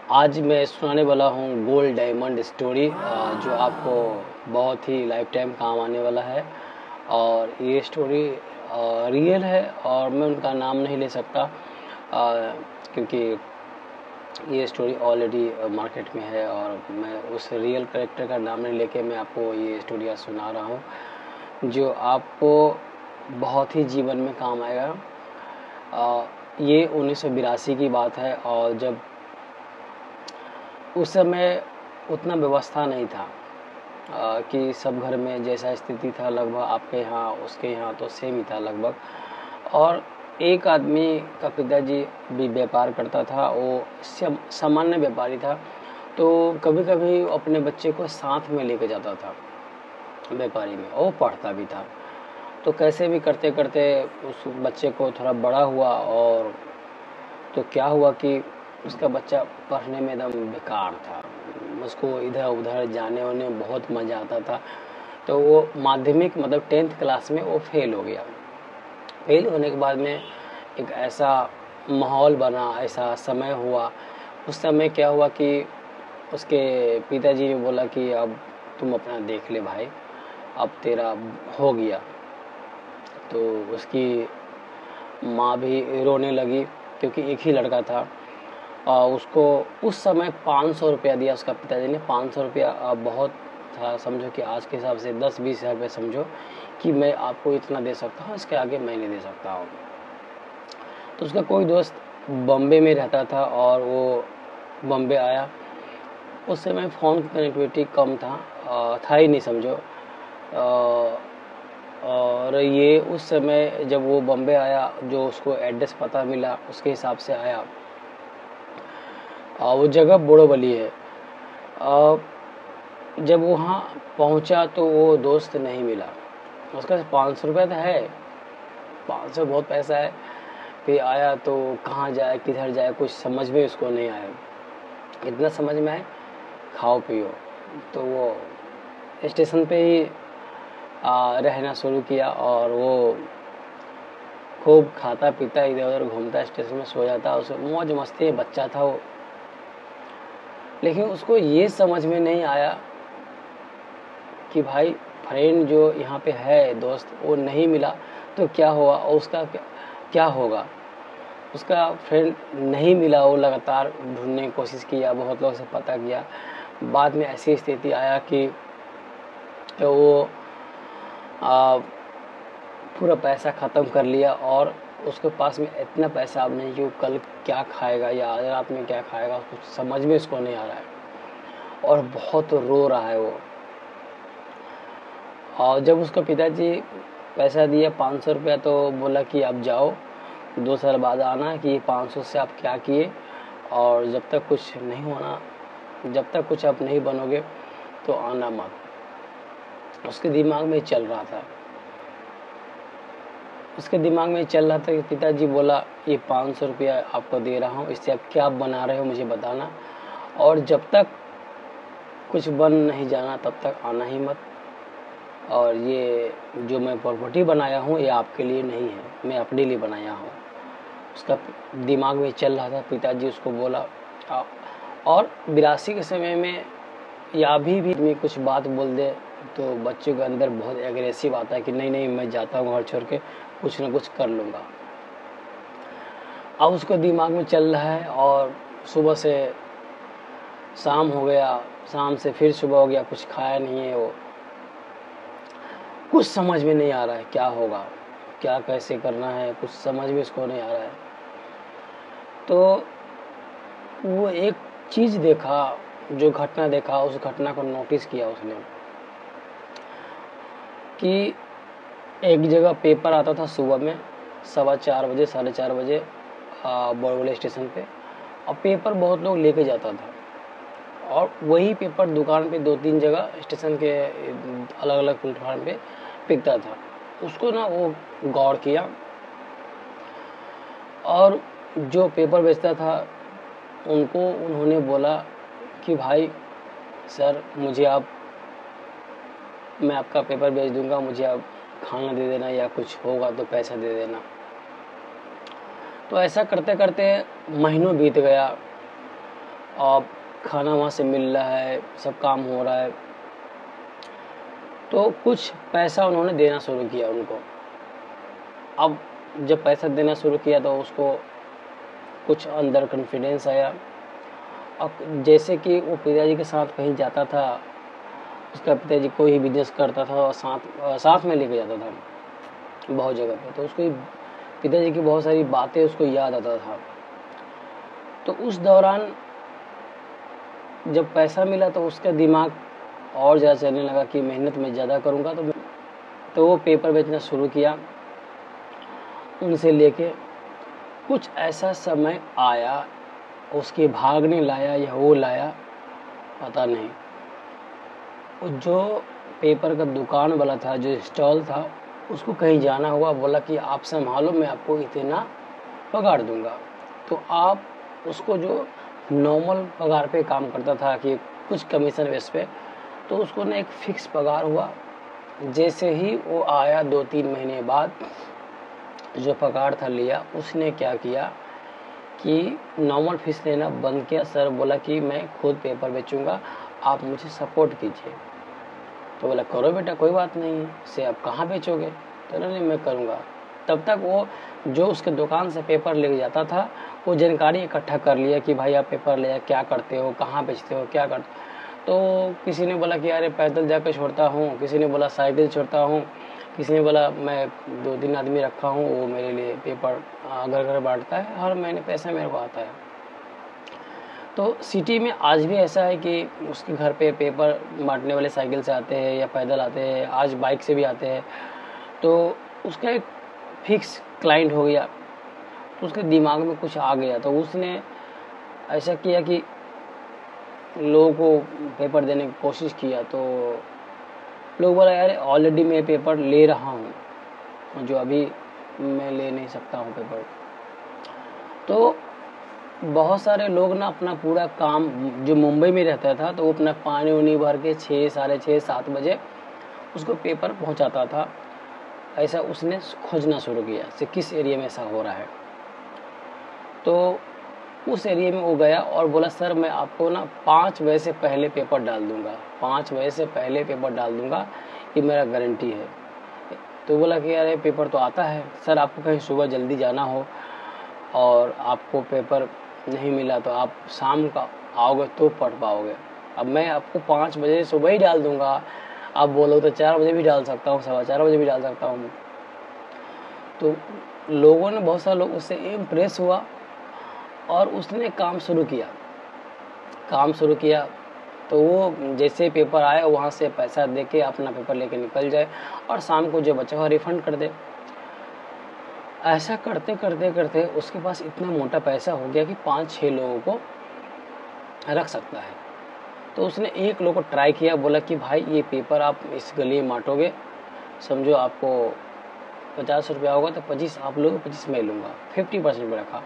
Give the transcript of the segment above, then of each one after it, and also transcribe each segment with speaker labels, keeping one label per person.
Speaker 1: आज मैं सुनाने वाला हूँ गोल्ड डायमंड स्टोरी, जो आपको बहुत ही लाइफ टाइम काम आने वाला है। और ये स्टोरी रियल है और मैं उनका नाम नहीं ले सकता, क्योंकि ये स्टोरी ऑलरेडी मार्केट में है और मैं उस रियल कैरेक्टर का नाम नहीं लेके मैं आपको ये स्टोरी आज सुना रहा हूँ, जो आपको बहुत ही जीवन में काम आएगा। ये 1982 की बात है और जब उस समय उतना व्यवस्था नहीं था, कि सब घर में जैसा स्थिति था लगभग आपके यहाँ उसके यहाँ तो सेम ही था लगभग। और एक आदमी का पिताजी भी व्यापार करता था, वो सामान्य व्यापारी था, तो कभी कभी अपने बच्चे को साथ में लेके जाता था व्यापारी में, वो पढ़ता भी था। तो कैसे भी करते करते उस बच्चे को थोड़ा बड़ा हुआ, और तो क्या हुआ कि उसका बच्चा पढ़ने में एकदम बेकार था, उसको इधर उधर जाने होने में बहुत मज़ा आता था। तो वो माध्यमिक मतलब 10th क्लास में वो फेल हो गया। फेल होने के बाद में एक ऐसा माहौल बना, ऐसा समय हुआ। उस समय क्या हुआ कि उसके पिताजी ने बोला कि अब तुम अपना देख ले भाई, अब तेरा हो गया। तो उसकी माँ भी रोने लगी, क्योंकि एक ही लड़का था। उसको उस समय 500 रुपया दिया उसका पिताजी ने। 500 रुपया बहुत था, समझो कि आज के हिसाब से 10-20 हज़ार रुपये समझो कि मैं आपको इतना दे सकता हूँ, इसके आगे मैं नहीं दे सकता हूँ। तो उसका कोई दोस्त बॉम्बे में रहता था और वो बॉम्बे आया। उस समय फ़ोन की कनेक्टिविटी कम था ही नहीं समझो। और ये उस समय जब वो बॉम्बे आया, जो उसको एड्रेस पता मिला उसके हिसाब से आया। वो जगह बोड़ोवली है। जब वहाँ पहुँचा तो वो दोस्त नहीं मिला। उसका 500 रुपया तो है, 500 बहुत पैसा है। फिर आया तो कहाँ जाए किधर जाए कुछ समझ में उसको नहीं आया। इतना समझ में आए खाओ पियो। तो वो स्टेशन पे ही रहना शुरू किया और वो खूब खाता पीता इधर उधर घूमता, स्टेशन में सो जाता, उसे मौज मस्ती बच्चा था वो। लेकिन उसको ये समझ में नहीं आया कि भाई फ्रेंड जो यहाँ पे है दोस्त वो नहीं मिला तो क्या हुआ, और उसका क्या होगा। उसका फ्रेंड नहीं मिला, वो लगातार ढूंढने की कोशिश किया, बहुत लोग से पता किया। बाद में ऐसी स्थिति आया कि वो पूरा पैसा ख़त्म कर लिया और उसके पास में इतना पैसा अब नहीं कि वो कल क्या खाएगा या आज रात में क्या खाएगा, कुछ समझ में उसको नहीं आ रहा है और बहुत रो रहा है वो। और जब उसका पिताजी पैसा दिया 500 रुपया, तो बोला कि अब जाओ 2 साल बाद आना कि 500 से आप क्या किए, और जब तक कुछ नहीं होना, जब तक कुछ आप नहीं बनोगे तो आना मत। उसके दिमाग में चल रहा था, उसके दिमाग में चल रहा था कि पिताजी बोला ये 500 रुपया आपको दे रहा हूँ, इससे आप क्या बना रहे हो मुझे बताना, और जब तक कुछ बन नहीं जाना तब तक आना ही मत। और ये जो मैं प्रॉपर्टी बनाया हूँ ये आपके लिए नहीं है, मैं अपने लिए बनाया हूँ। उसका दिमाग में चल रहा था। पिताजी उसको बोला और 82 के समय में या अभी भी में कुछ बात बोल दे तो बच्चों के अंदर बहुत एग्रेसिव आता है कि नहीं नहीं मैं जाता हूँ घर छोड़ के, कुछ ना कुछ कर लूँगा। अब उसको दिमाग में चल रहा है और सुबह से शाम हो गया, शाम से फिर सुबह हो गया, कुछ खाया नहीं है वो। कुछ समझ में नहीं आ रहा है क्या होगा, क्या कैसे करना है, कुछ समझ में इसको नहीं आ रहा है। तो वो एक चीज़ देखा, जो घटना देखा, उस घटना को नोटिस किया उसने कि एक जगह पेपर आता था सुबह में 4:15 बजे 4:30 बजे बोरवली स्टेशन पे, और पेपर बहुत लोग लेके जाता था, और वही पेपर दुकान पे 2-3 जगह स्टेशन के अलग अलग प्लेटफार्म पे बिकता था। उसको ना वो गौर किया, और जो पेपर बेचता था उनको उन्होंने बोला कि भाई सर मुझे आप, मैं आपका पेपर बेच दूंगा, मुझे आप खाना दे देना या कुछ होगा तो पैसा दे देना। तो ऐसा करते करते महीनों बीत गया और खाना वहाँ से मिल रहा है, सब काम हो रहा है। तो कुछ पैसा उन्होंने देना शुरू किया उनको। अब जब पैसा देना शुरू किया तो उसको कुछ अंदर कॉन्फिडेंस आया। अब जैसे कि वो पिताजी के साथ कहीं जाता था, उसका पिताजी कोई ही बिजनेस करता था और साथ में लेके जाता था बहुत जगह पे, तो उसको पिताजी की बहुत सारी बातें उसको याद आता था। तो उस दौरान जब पैसा मिला तो उसका दिमाग और ज़्यादा चलने लगा कि मेहनत मैं ज़्यादा करूँगा। तो वो पेपर बेचना शुरू किया उनसे लेके। कुछ ऐसा समय आया, उसके भाग ने लाया या वो लाया पता नहीं, जो पेपर का दुकान वाला था, जो स्टॉल था, उसको कहीं जाना हुआ, बोला कि आप संभालो, मैं आपको इतना पगार दूंगा। तो आप उसको जो नॉर्मल पगार पे काम करता था कि कुछ कमीशन बेस पे, तो उसको ना एक फिक्स पगार हुआ। जैसे ही वो आया 2-3 महीने बाद जो पगार था लिया, उसने क्या किया कि नॉर्मल फीस लेना बंद किया। सर बोला कि मैं खुद पेपर बेचूंगा, आप मुझे सपोर्ट कीजिए। तो बोला करो बेटा, कोई बात नहीं है, से आप कहाँ बेचोगे? तो नहीं मैं करूँगा। तब तक वो जो उसके दुकान से पेपर लेके जाता था, वो जानकारी इकट्ठा कर लिया कि भाई आप पेपर ले, क्या करते हो, कहाँ बेचते हो, क्या करते। तो किसी ने बोला कि अरे पैदल जाकर छोड़ता हूँ, किसी ने बोला साइकिल छोड़ता हूँ, किसी ने बोला मैं 2-3 आदमी रखा हूँ, वो मेरे लिए पेपर घर घर बांटता है, हर महीने पैसा मेरे को आता है। तो सिटी में आज भी ऐसा है कि उसके घर पे पेपर बांटने वाले साइकिल से आते हैं या पैदल आते हैं, आज बाइक से भी आते हैं। तो उसका एक फिक्स क्लाइंट हो गया, तो उसके दिमाग में कुछ आ गया, तो उसने ऐसा किया कि लोगों को पेपर देने की कोशिश किया। तो लोग बोला यार ऑलरेडी मैं पेपर ले रहा हूँ, जो अभी मैं ले नहीं सकता हूँ पेपर। तो बहुत सारे लोग ना अपना पूरा काम, जो मुंबई में रहता था, तो वो अपना पानी उनी भर के 6, साढ़े 6, 7 बजे उसको पेपर पहुंचाता था। ऐसा उसने खोजना शुरू किया कि किस एरिया में ऐसा हो रहा है। तो उस एरिया में वो गया और बोला सर मैं आपको ना 5 बजे से पहले पेपर डाल दूंगा, 5 बजे से पहले पेपर डाल दूंगा, ये मेरा गारंटी है। तो बोला कि यार पेपर तो आता है सर, आपको कहीं सुबह जल्दी जाना हो और आपको पेपर नहीं मिला तो आप शाम का आओगे तो पढ़ पाओगे। अब मैं आपको 5 बजे सुबह ही डाल दूंगा, आप बोलो तो 4 बजे भी डाल सकता हूँ, 4:15 बजे भी डाल सकता हूँ। तो लोगों ने, बहुत सारे लोग उससे इम्प्रेस हुआ और उसने काम शुरू किया। तो वो जैसे पेपर आए वहाँ से पैसा दे के अपना पेपर लेके निकल जाए और शाम को जो बचा हुआ रिफंड कर दे। ऐसा करते करते करते उसके पास इतना मोटा पैसा हो गया कि 5-6 लोगों को रख सकता है। तो उसने एक लोग को ट्राई किया, बोला कि भाई ये पेपर आप इस गली में बांटोगे, समझो आपको 50 रुपया होगा तो 25 आप लोगे, 25 मैं लूँगा, 50% पे रखा।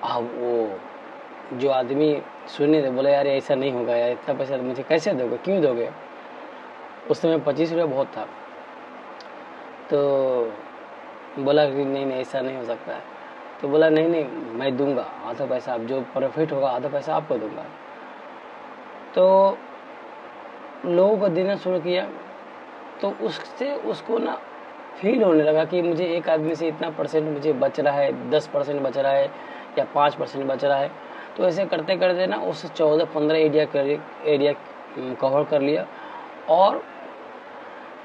Speaker 1: अब वो जो आदमी सुने थे बोले यार ऐसा नहीं होगा यार, इतना पैसा मुझे कैसे दोगे, क्यों दोगे? उस समय 25 रुपया बहुत था। तो बोला कि नहीं ऐसा नहीं हो सकता है। तो बोला नहीं मैं दूंगा आधा पैसा, आप जो प्रॉफिट होगा आधा पैसा आपको दूंगा। तो लोगों को देना शुरू किया। तो उससे उसको ना फील होने लगा कि मुझे एक आदमी से इतना परसेंट मुझे बच रहा है, 10% बच रहा है या 5% बच रहा है। तो ऐसे करते करते ना उस 14-15 एरिया कवर कर लिया और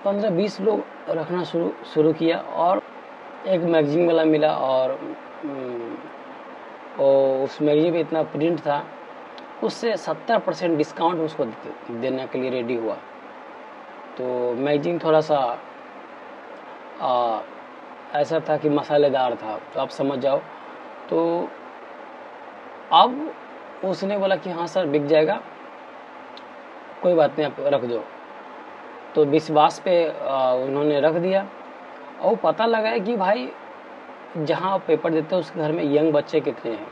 Speaker 1: 15-20 लोग रखना शुरू किया। और एक मैगजीन वाला मिला और उस मैगजीन पे इतना प्रिंट था, उससे 70% डिस्काउंट उसको देने के लिए रेडी हुआ। तो मैगजीन थोड़ा सा ऐसा था कि मसालेदार था, तो आप समझ जाओ। तो अब उसने बोला कि हाँ सर बिक जाएगा, कोई बात नहीं आप रख दो। तो विश्वास पे उन्होंने रख दिया। और पता लगा कि भाई जहाँ पेपर देते हैं उस घर में यंग बच्चे कितने हैं।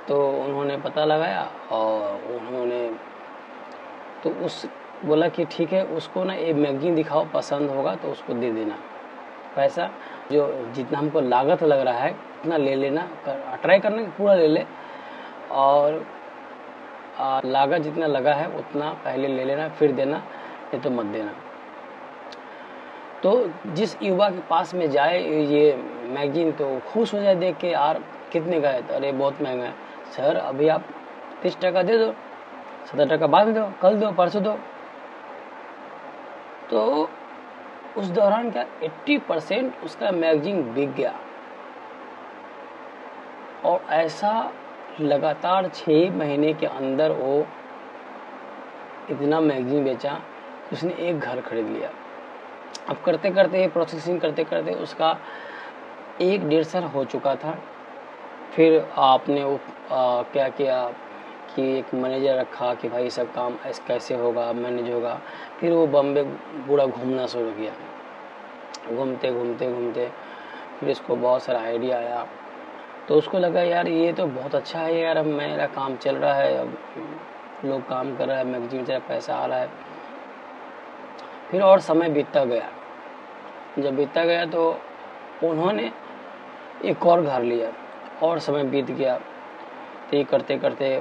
Speaker 1: तो उन्होंने पता लगाया और उन्होंने तो उस बोला कि ठीक है, उसको ना एक मैगजीन दिखाओ, पसंद होगा तो उसको दे देना पैसा, जो जितना हमको लागत लग रहा है उतना ले लेना, ट्राई करना कि पूरा ले ले, और लागत जितना लगा है उतना पहले ले लेना, फिर देना, नहीं तो मत देना। तो जिस युवा के पास में जाए ये मैगजीन तो खुश हो जाए देख के, यार कितने का है? तो अरे बहुत महंगा है। सर अभी आप 30 टका दे दो, 70 टका बाद में दो, कल दो, परसों दो। तो उस दौरान क्या 80% उसका मैगजीन बिक गया। और ऐसा लगातार 6 महीने के अंदर वो इतना मैगजीन बेचा, उसने एक घर खरीद लिया। अब करते करते प्रोसेसिंग करते करते उसका 1-1.5 साल हो चुका था। फिर आपने वो क्या किया कि एक मैनेजर रखा कि भाई सब काम ऐसे कैसे होगा, मैनेज होगा। फिर वो बॉम्बे पूरा घूमना शुरू किया। घूमते घूमते घूमते फिर इसको बहुत सारा आइडिया आया। तो उसको लगा यार ये तो बहुत अच्छा है यार, अब मेरा काम चल रहा है, अब लोग काम कर रहा है, मैगजीन से पैसा आ रहा है। फिर और समय बीतता गया। जब बीतता गया तो उन्होंने एक और घर लिया और समय बीत गया। तो ये करते करते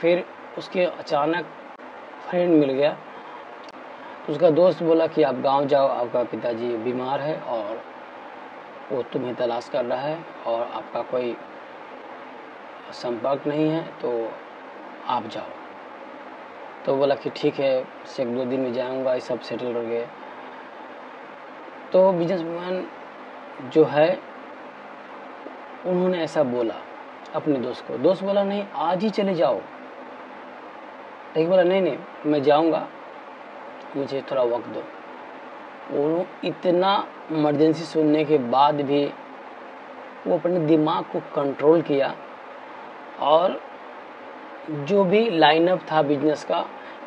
Speaker 1: फिर उसके अचानक फ्रेंड मिल गया। तो उसका दोस्त बोला कि आप गांव जाओ, आपका पिताजी बीमार है और वो तुम्हें तलाश कर रहा है और आपका कोई संपर्क नहीं है, तो आप जाओ। तो बोला कि ठीक है, 1-2 दिन में जाऊंगा, ये सब सेटल कर गए। तो बिजनेसमैन जो है उन्होंने ऐसा बोला अपने दोस्त को। दोस्त बोला नहीं आज ही चले जाओ। एक बोला नहीं मैं जाऊंगा, मुझे थोड़ा वक्त दो। वो इतना इमरजेंसी सुनने के बाद भी वो अपने दिमाग को कंट्रोल किया और जो भी लाइनअप था बिजनेस का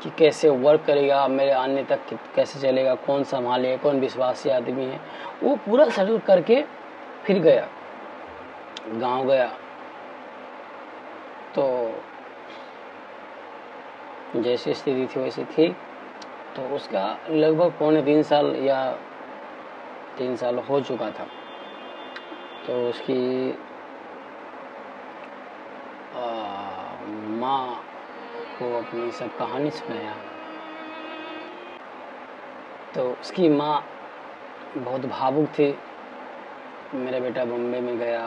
Speaker 1: कि कैसे वर्क करेगा, मेरे आने तक कैसे चलेगा, कौन संभालेगा, कौन विश्वासी आदमी है, वो पूरा सेटल करके फिर गया, गांव गया। तो जैसी स्थिति थी वैसी थी। तो उसका लगभग 2.25 साल या 3 साल हो चुका था। तो उसकी माँ को अपनी सब कहानी सुनाया। तो उसकी माँ बहुत भावुक थी। मेरा बेटा बॉम्बे में गया,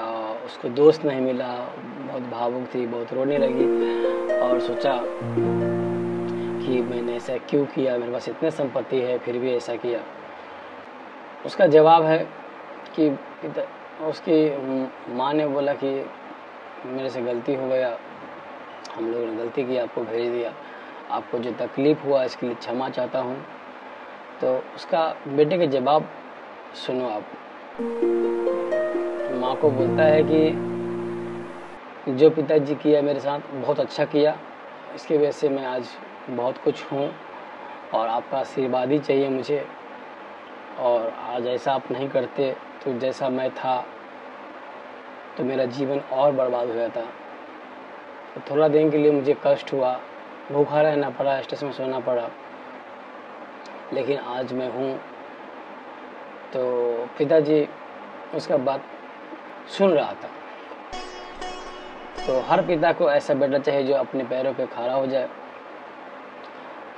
Speaker 1: उसको दोस्त नहीं मिला, बहुत भावुक थी, बहुत रोने लगी और सोचा कि मैंने ऐसा क्यों किया, मेरे पास इतने संपत्ति है फिर भी ऐसा किया। उसका जवाब है कि उसकी माँ ने बोला कि मेरे से गलती हो गया, हम लोगों ने गलती की, आपको भेज दिया, आपको जो तकलीफ़ हुआ इसके लिए क्षमा चाहता हूँ। तो उसका बेटे के जवाब सुनो आप। माँ को बोलता है कि जो पिताजी किया मेरे साथ बहुत अच्छा किया, इसकी वजह से मैं आज बहुत कुछ हूँ और आपका आशीर्वाद ही चाहिए मुझे। और आज ऐसा आप नहीं करते तो जैसा मैं था तो मेरा जीवन और बर्बाद हो जाता। तो थोड़ा दिन के लिए मुझे कष्ट हुआ, भूखा रहना पड़ा, स्टेशन में सोना पड़ा, लेकिन आज मैं हूँ। तो पिताजी उसका बात सुन रहा था। तो हर पिता को ऐसा बेटा चाहिए जो अपने पैरों पे खड़ा हो जाए।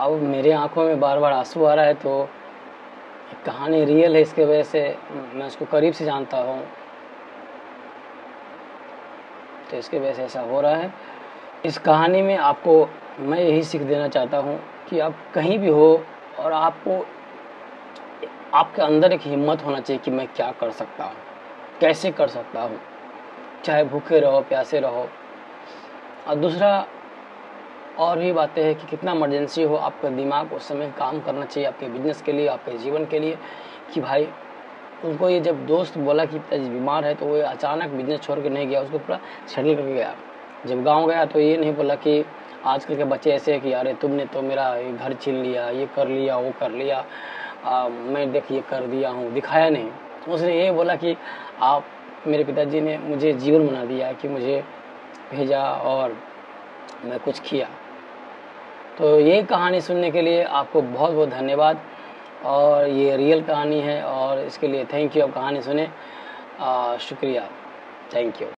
Speaker 1: अब मेरे आंखों में बार बार आंसू आ रहा है। तो कहानी रियल है, इसके वजह से मैं उसको करीब से जानता हूँ, तो इसके वजह से ऐसा हो रहा है। इस कहानी में आपको मैं यही सीख देना चाहता हूँ कि आप कहीं भी हो और आपको आपके अंदर एक हिम्मत होना चाहिए कि मैं क्या कर सकता हूँ, कैसे कर सकता हूँ, चाहे भूखे रहो, प्यासे रहो। और दूसरा और भी बातें हैं कि कितना इमरजेंसी हो, आपका दिमाग उस समय काम करना चाहिए आपके बिजनेस के लिए, आपके जीवन के लिए। कि भाई उनको ये जब दोस्त बोला कि पिताजी बीमार है तो वो अचानक बिजनेस छोड़ के नहीं गया, उसको पूरा सेटल करके गया। जब गांव गया तो ये नहीं बोला कि आजकल के बच्चे ऐसे हैं कि अरे तुमने तो मेरा ये घर छीन लिया, ये कर लिया, वो कर लिया, मैं देख ये कर दिया हूँ, दिखाया नहीं। उसने ये बोला कि आप मेरे पिताजी ने मुझे जीवन बना दिया कि मुझे भेजा और मैं कुछ किया। तो ये कहानी सुनने के लिए आपको बहुत बहुत धन्यवाद। और ये रियल कहानी है और इसके लिए थैंक यू। आप कहानी सुने, शुक्रिया, थैंक यू।